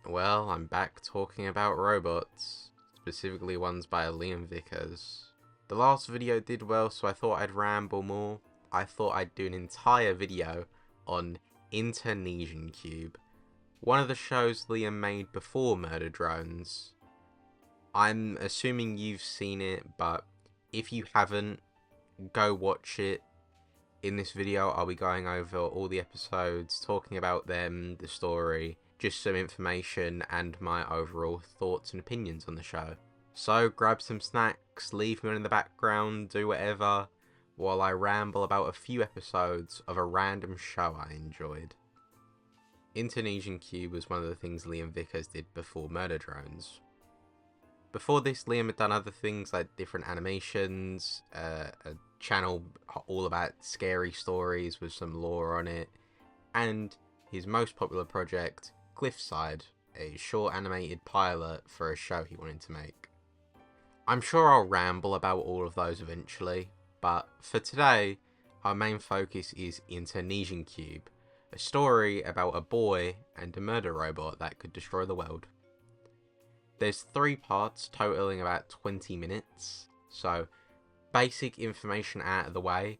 Well, I'm back talking about robots, specifically ones by Liam Vickers. The last video did well, so I thought I'd ramble more. I thought I'd do an entire video on Internecion Cube, one of the shows Liam made before Murder Drones. I'm assuming you've seen it, but if you haven't, go watch it. In this video, I'll be going over all the episodes, talking about them, the story, just some information, and my overall thoughts and opinions on the show. So grab some snacks, leave me in the background, do whatever, while I ramble about a few episodes of a random show I enjoyed. Internecion Cube was one of the things Liam Vickers did before Murder Drones. Before this, Liam had done other things like different animations, a channel all about scary stories with some lore on it, and his most popular project, Cliffside, a short animated pilot for a show he wanted to make. I'm sure I'll ramble about all of those eventually, but for today, our main focus is Internecion Cube, a story about a boy and a murder robot that could destroy the world. There's 3 parts totaling about 20 minutes, so basic information out of the way.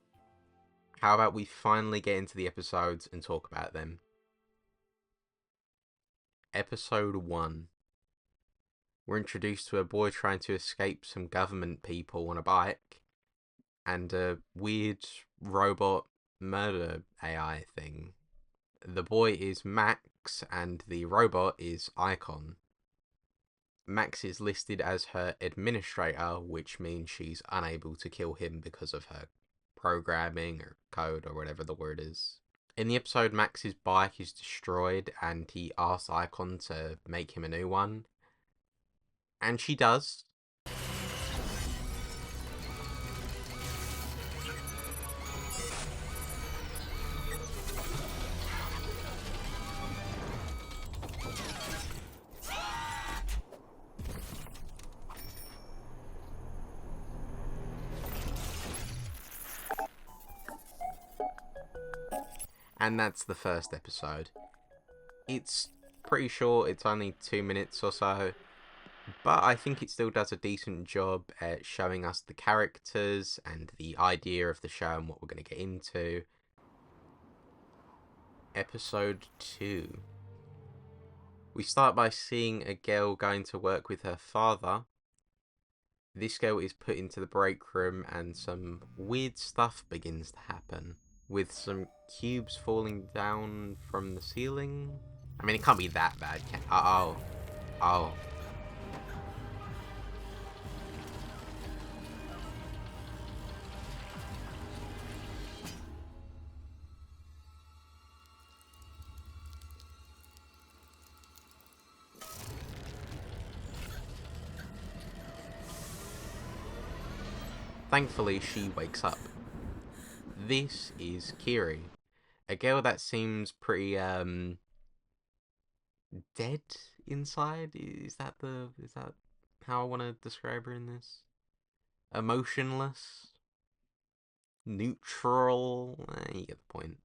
How about we finally get into the episodes and talk about them? Episode 1. We're introduced to a boy trying to escape some government people on a bike, and a weird robot murder AI thing. The boy is Max, and the robot is Icon. Max is listed as her administrator, which means she's unable to kill him because of her programming or code or whatever the word is. In the episode, Max's bike is destroyed and he asks Icon to make him a new one. And she does. And that's the first episode. It's pretty short, it's only 2 minutes or so, but I think it still does a decent job at showing us the characters and the idea of the show and what we're going to get into. Episode 2. We start by seeing a girl going to work with her father. This girl is put into the break room and some weird stuff begins to happen, with some cubes falling down from the ceiling. I mean, it can't be that bad, can oh. Thankfully, she wakes up. This is Kirie, a girl that seems pretty dead inside. Is that how I want to describe her in this? Emotionless, neutral. You get the point.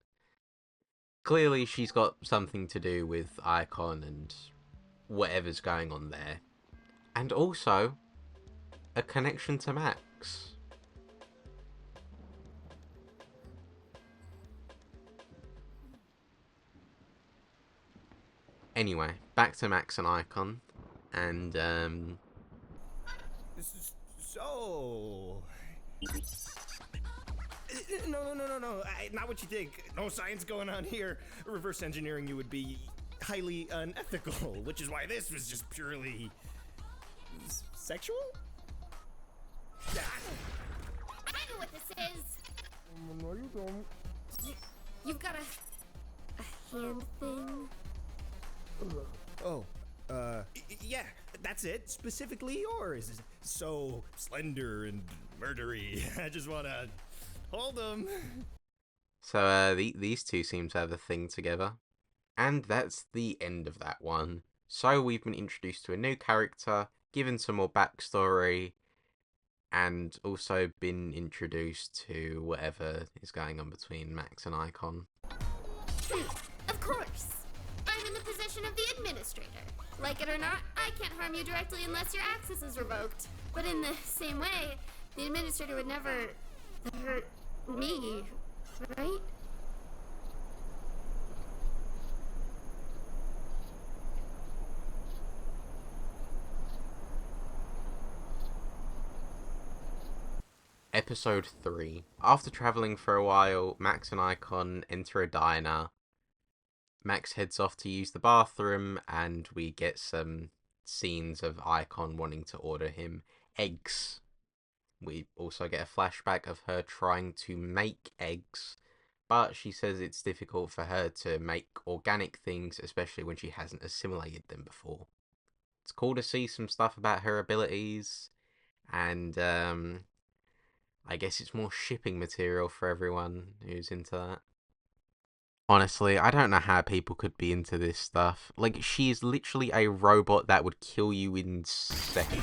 Clearly, she's got something to do with Icon and whatever's going on there, and also a connection to Max. Anyway, back to Max and Icon, and So... No, not what you think. No science going on here. Reverse engineering you would be highly unethical, which is why this was just purely... sexual? I know what this is. No, you don't. You've got a hand thing? Oh, yeah, that's it. Specifically yours. So slender and murdery. I just wanna hold them. So these two seem to have a thing together. And that's the end of that one. So we've been introduced to a new character, given some more backstory, and also been introduced to whatever is going on between Max and Icon. Of course. I'm in the position of the administrator. Like it or not, I can't harm you directly unless your access is revoked. But in the same way, the administrator would never hurt me, right? Episode 3. After travelling for a while, Max and Icon enter a diner. Max heads off to use the bathroom, and we get some scenes of Icon wanting to order him eggs. We also get a flashback of her trying to make eggs, but she says it's difficult for her to make organic things, especially when she hasn't assimilated them before. It's cool to see some stuff about her abilities, and I guess it's more shipping material for everyone who's into that. Honestly, I don't know how people could be into this stuff. Like, she is literally a robot that would kill you in seconds.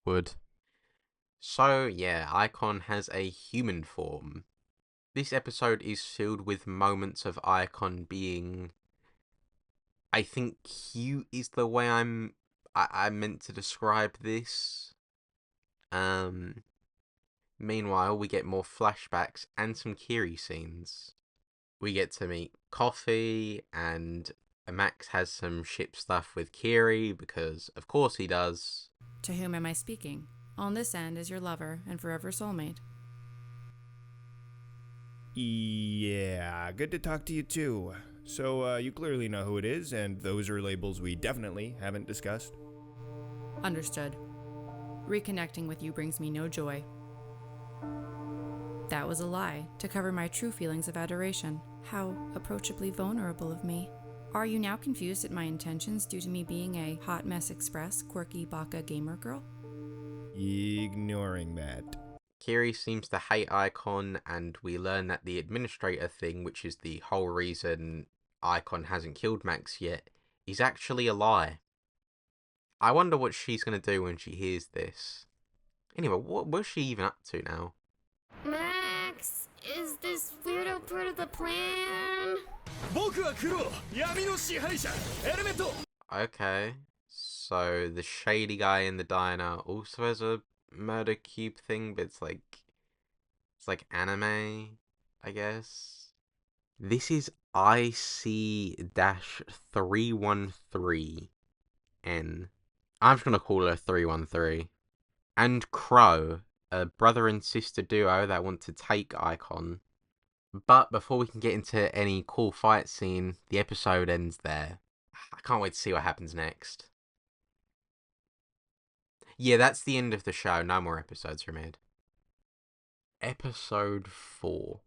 Would. So, yeah, Icon has a human form. This episode is filled with moments of Icon being, I think, cute is the way I meant to describe this. Meanwhile, we get more flashbacks and some Kirie scenes. We get to meet Coffee, and Max has some ship stuff with Kirie, because of course he does. To whom am I speaking? On this end is your lover and forever soulmate. Yeah, good to talk to you too. So, you clearly know who it is, and those are labels we definitely haven't discussed. Understood. Reconnecting with you brings me no joy. That was a lie, to cover my true feelings of adoration. How approachably vulnerable of me. Are you now confused at my intentions due to me being a hot mess express, quirky baka gamer girl? Ignoring that. Kirie seems to hate Icon, and we learn that the administrator thing, which is the whole reason Icon hasn't killed Max yet, is actually a lie. I wonder what she's going to do when she hears this. Anyway, what was she even up to now? Max, is this weirdo part of the plan? Okay, so the shady guy in the diner also has a murder cube thing, but it's like anime, I guess. This is IC-313N. I'm just gonna call her 313. And Crow, a brother and sister duo that want to take Icon. But before we can get into any cool fight scene, the episode ends there. I can't wait to see what happens next. Yeah, that's the end of the show. No more episodes are made. Episode 4.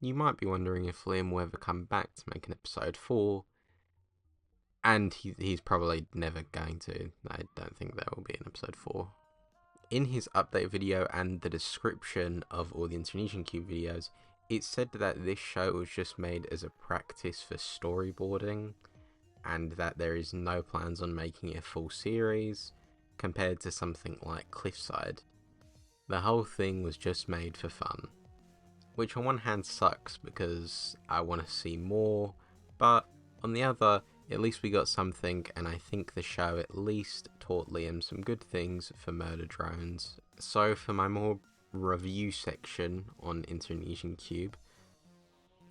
You might be wondering if Liam will ever come back to make an episode 4. And he's probably never going to. I don't think there will be an episode 4. In his update video and the description of all the Internecion Cube videos, it said that this show was just made as a practice for storyboarding, and that there is no plans on making it a full series, compared to something like Cliffside. The whole thing was just made for fun. Which on one hand sucks because I want to see more, but on the other, at least we got something, and I think the show at least taught Liam some good things for murder drones. So for my more review section on Internecion Cube,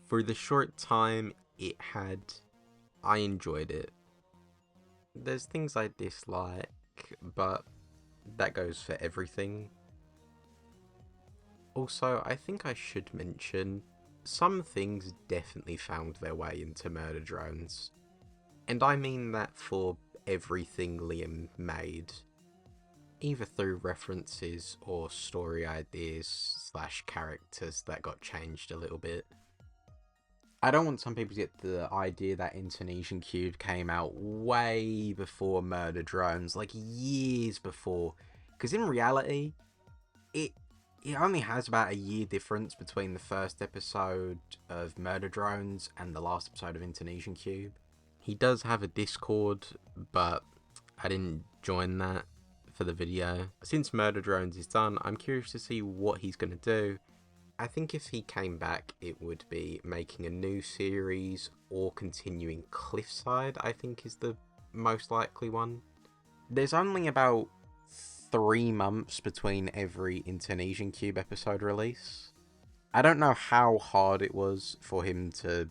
for the short time it had, I enjoyed it. There's things I dislike, but that goes for everything. Also, I think I should mention, some things definitely found their way into murder drones. And I mean that for everything Liam made. Either through references or story ideas / characters that got changed a little bit. I don't want some people to get the idea that Internecion Cube came out way before Murder Drones, like years before. Because in reality, it only has about a year difference between the first episode of Murder Drones and the last episode of Internecion Cube. He does have a Discord, but I didn't join that for the video. Since Murder Drones is done, I'm curious to see what he's going to do. I think if he came back, it would be making a new series or continuing Cliffside, I think is the most likely one. There's only about 3 months between every Internecion Cube episode release. I don't know how hard it was for him to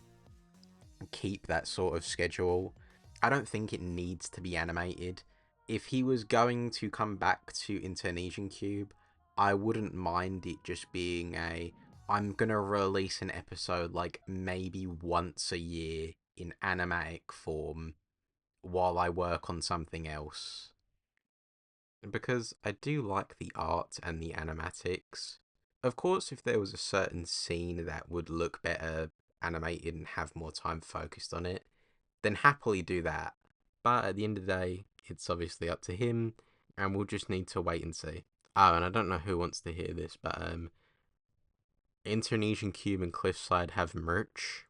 keep that sort of schedule. I don't think it needs to be animated. If he was going to come back to Internecion Cube, I wouldn't mind it just being I'm gonna release an episode like maybe once a year in animatic form while I work on something else. Because I do like the art and the animatics. Of course, if there was a certain scene that would look better animated and have more time focused on it, then happily do that. But at the end of the day, it's obviously up to him, and we'll just need to wait and see. Oh, and I don't know who wants to hear this, but Internecion Cube and Cliffside have merch.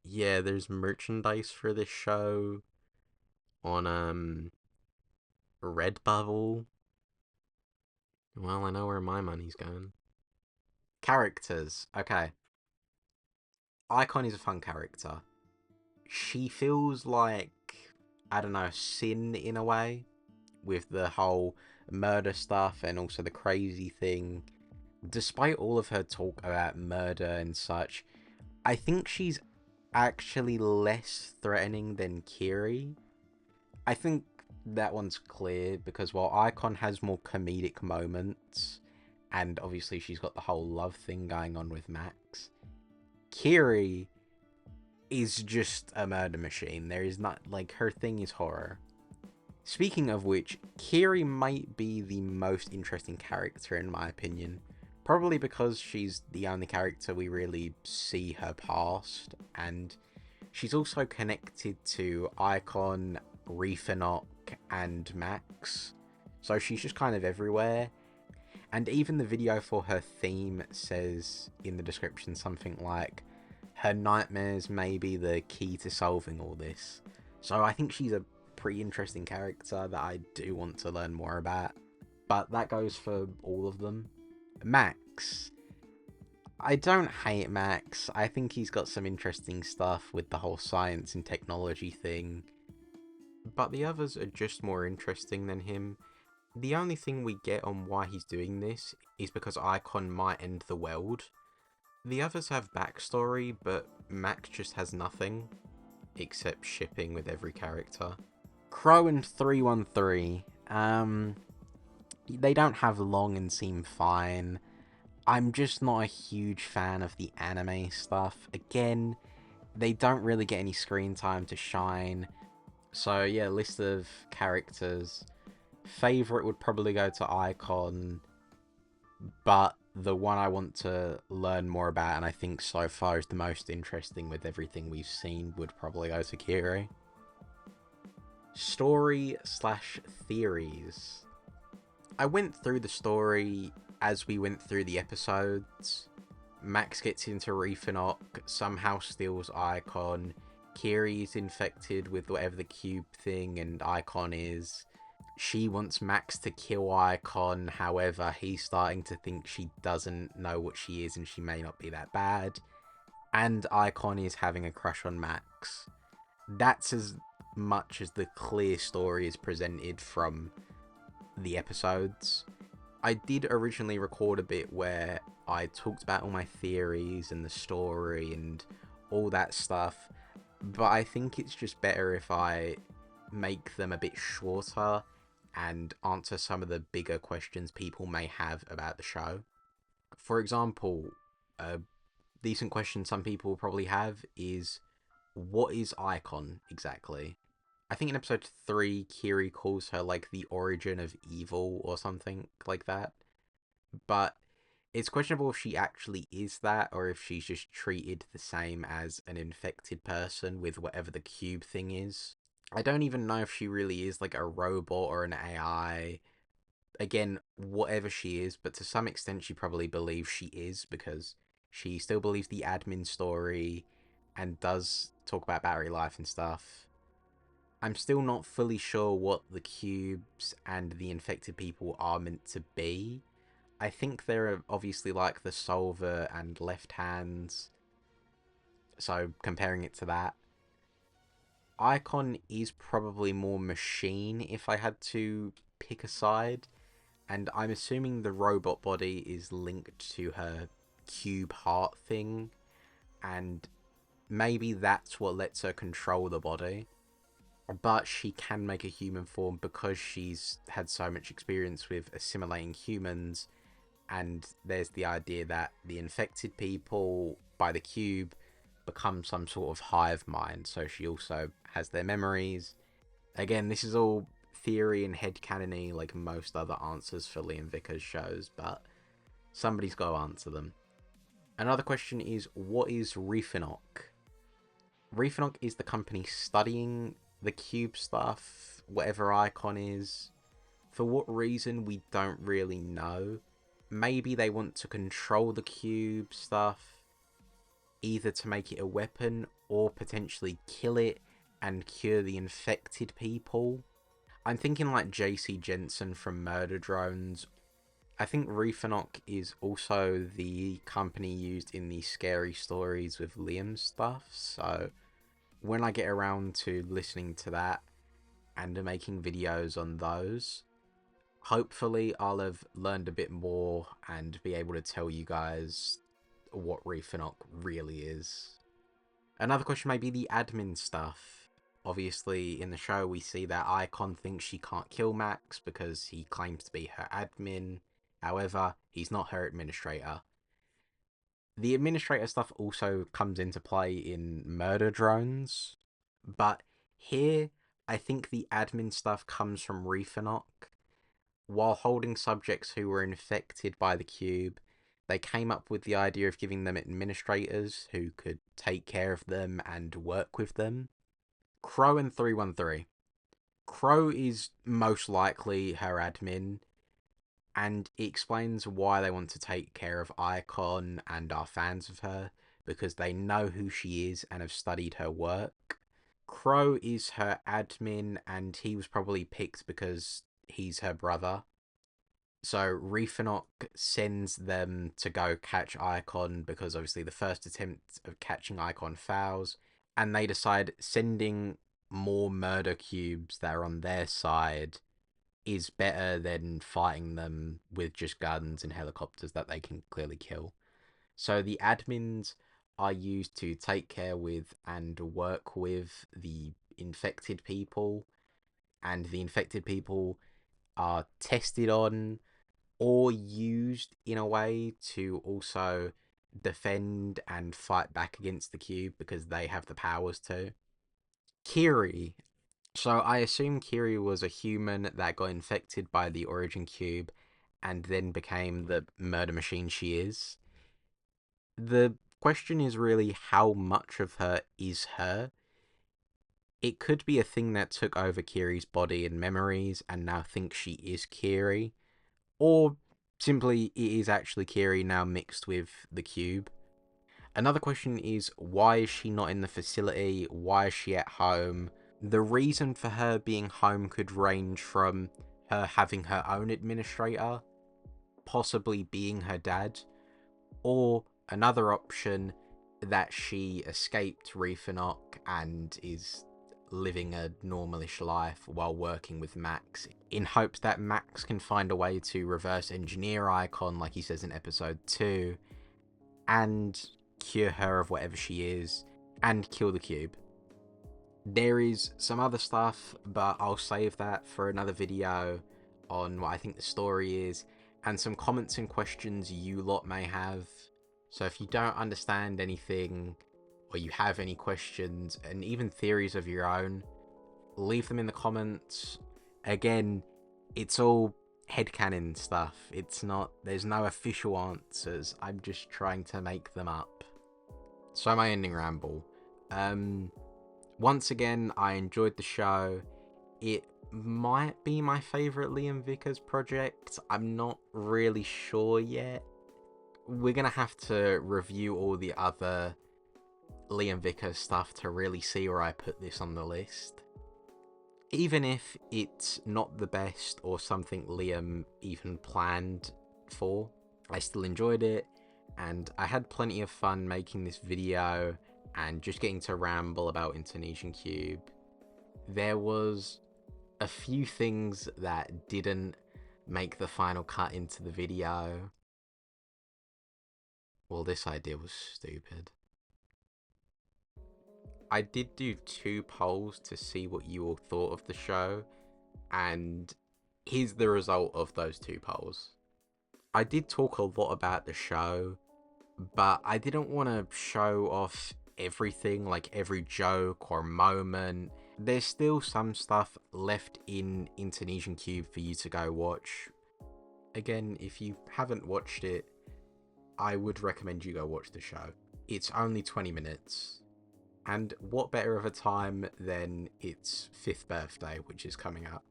Yeah, there's merchandise for this show on Redbubble. Well, I know where my money's going. Characters. Okay. Icon is a fun character. She feels like, I don't know, Sin in a way, with the whole murder stuff and also the crazy thing. Despite all of her talk about murder and such, I think she's actually less threatening than Kirie. I think that one's clear because while Icon has more comedic moments, and obviously she's got the whole love thing going on with Max, Kirie is just a murder machine. There is not, like, her thing is horror. Speaking of which, Kirie might be the most interesting character in my opinion. Probably because she's the only character we really see her past, and she's also connected to Icon, Reefenok, and Max. So she's just kind of everywhere. And even the video for her theme says in the description something like, her nightmares may be the key to solving all this. So I think she's a pretty interesting character that I do want to learn more about. But that goes for all of them. Max. I don't hate Max. I think he's got some interesting stuff with the whole science and technology thing. But the others are just more interesting than him. The only thing we get on why he's doing this is because Icon might end the world. The others have backstory, but Max just has nothing, except shipping with every character. Crow and 313, they don't have long and seem fine. I'm just not a huge fan of the anime stuff. Again, they don't really get any screen time to shine. So yeah, list of characters. Favorite would probably go to Icon, but the one I want to learn more about, and I think so far is the most interesting with everything we've seen, would probably go to Kirie. Story/theories. I went through the story as we went through the episodes. Max gets into Reefenok, somehow steals Icon. Kirie is infected with whatever the cube thing and Icon is. She wants Max to kill Icon, however, he's starting to think she doesn't know what she is and she may not be that bad. And Icon is having a crush on Max. That's as much as the clear story is presented from the episodes. I did originally record a bit where I talked about all my theories and the story and all that stuff, but I think it's just better if I make them a bit shorter and answer some of the bigger questions people may have about the show. For example, a decent question some people probably have is, what is Icon exactly? I think in episode 3, Kirie calls her like the origin of evil or something like that. But it's questionable if she actually is that, or if she's just treated the same as an infected person with whatever the cube thing is. I don't even know if she really is like a robot or an AI. Again, whatever she is, but to some extent she probably believes she is, because she still believes the admin story and does talk about battery life and stuff. I'm still not fully sure what the cubes and the infected people are meant to be. I think they're obviously like the solver and left hands, so comparing it to that. Icon is probably more machine if I had to pick a side, and I'm assuming the robot body is linked to her cube heart thing, and maybe that's what lets her control the body. But she can make a human form because she's had so much experience with assimilating humans, and there's the idea that the infected people by the cube become some sort of hive mind, so she also has their memories. Again, this is all theory and headcanon-y like most other answers for Liam Vickers shows, but somebody's got to answer them. Another question is, what is Refinok? Refinok is the company studying the cube stuff, whatever Icon is. For what reason, we don't really know. Maybe they want to control the cube stuff, either to make it a weapon or potentially kill it and cure the infected people. I'm thinking like JC Jensen from Murder Drones. I think Refinok is also the company used in the Scary Stories with Liam stuff, so when I get around to listening to that and making videos on those, hopefully I'll have learned a bit more and be able to tell you guys what Refinok really is. Another question may be the admin stuff. Obviously, in the show, we see that Icon thinks she can't kill Max because he claims to be her admin. However, he's not her administrator. The administrator stuff also comes into play in Murder Drones, but here, I think the admin stuff comes from Refinok. While holding subjects who were infected by the cube, they came up with the idea of giving them administrators who could take care of them and work with them. Crow and 313. Crow is most likely her admin, and it explains why they want to take care of Icon and are fans of her, because they know who she is and have studied her work. Crow is her admin, and he was probably picked because he's her brother. So Refinok sends them to go catch Icon because obviously the first attempt of catching Icon fails, and they decide sending more murder cubes that are on their side is better than fighting them with just guns and helicopters that they can clearly kill. So the admins are used to take care with and work with the infected people, and the infected people are tested on or used in a way to also defend and fight back against the cube because they have the powers to. Kirie. So I assume Kirie was a human that got infected by the Origin Cube and then became the murder machine she is. The question is really how much of her is her. It could be a thing that took over Kirie's body and memories and now thinks she is Kirie, or simply it is actually Kirie now mixed with the cube. Another question is, why is she not in the facility? Why is she at home? The reason for her being home could range from her having her own administrator, possibly being her dad, or another option that she escaped Refinok and is living a normalish life while working with Max in hopes that Max can find a way to reverse engineer Icon like he says in episode 2 and cure her of whatever she is and kill the cube. There is some other stuff, but I'll save that for another video on what I think the story is and some comments and questions you lot may have. So if you don't understand anything or you have any questions and even theories of your own, leave them in the comments. Again, it's all headcanon stuff. There's no official answers. I'm just trying to make them up. So my ending ramble. Once again, I enjoyed the show. It might be my favourite Liam Vickers project. I'm not really sure yet. We're gonna have to review all the other Liam Vickers stuff to really see where I put this on the list. Even if it's not the best or something Liam even planned for, I still enjoyed it, and I had plenty of fun making this video and just getting to ramble about Internecion Cube. There was a few things that didn't make the final cut into the video. Well, this idea was stupid. I did do 2 polls to see what you all thought of the show, and here's the result of those 2 polls. I did talk a lot about the show, but I didn't want to show off everything, like every joke or moment. There's still some stuff left in Internecion Cube for you to go watch. Again, if you haven't watched it, I would recommend you go watch the show. It's only 20 minutes. And what better of a time than its 5th birthday, which is coming up.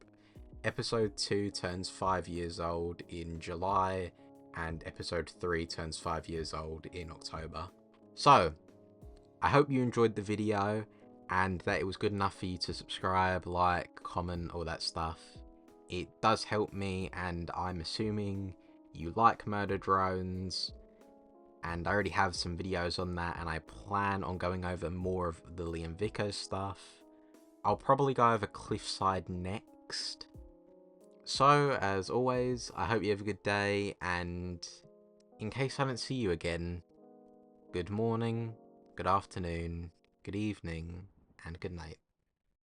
Episode 2 turns 5 years old in July, and episode 3 turns 5 years old in October. So, I hope you enjoyed the video, and that it was good enough for you to subscribe, like, comment, all that stuff. It does help me, and I'm assuming you like murder drones, and I already have some videos on that, and I plan on going over more of the Liam Vickers stuff. I'll probably go over Cliffside next. So, as always, I hope you have a good day, and in case I don't see you again, good morning, good afternoon, good evening, and good night.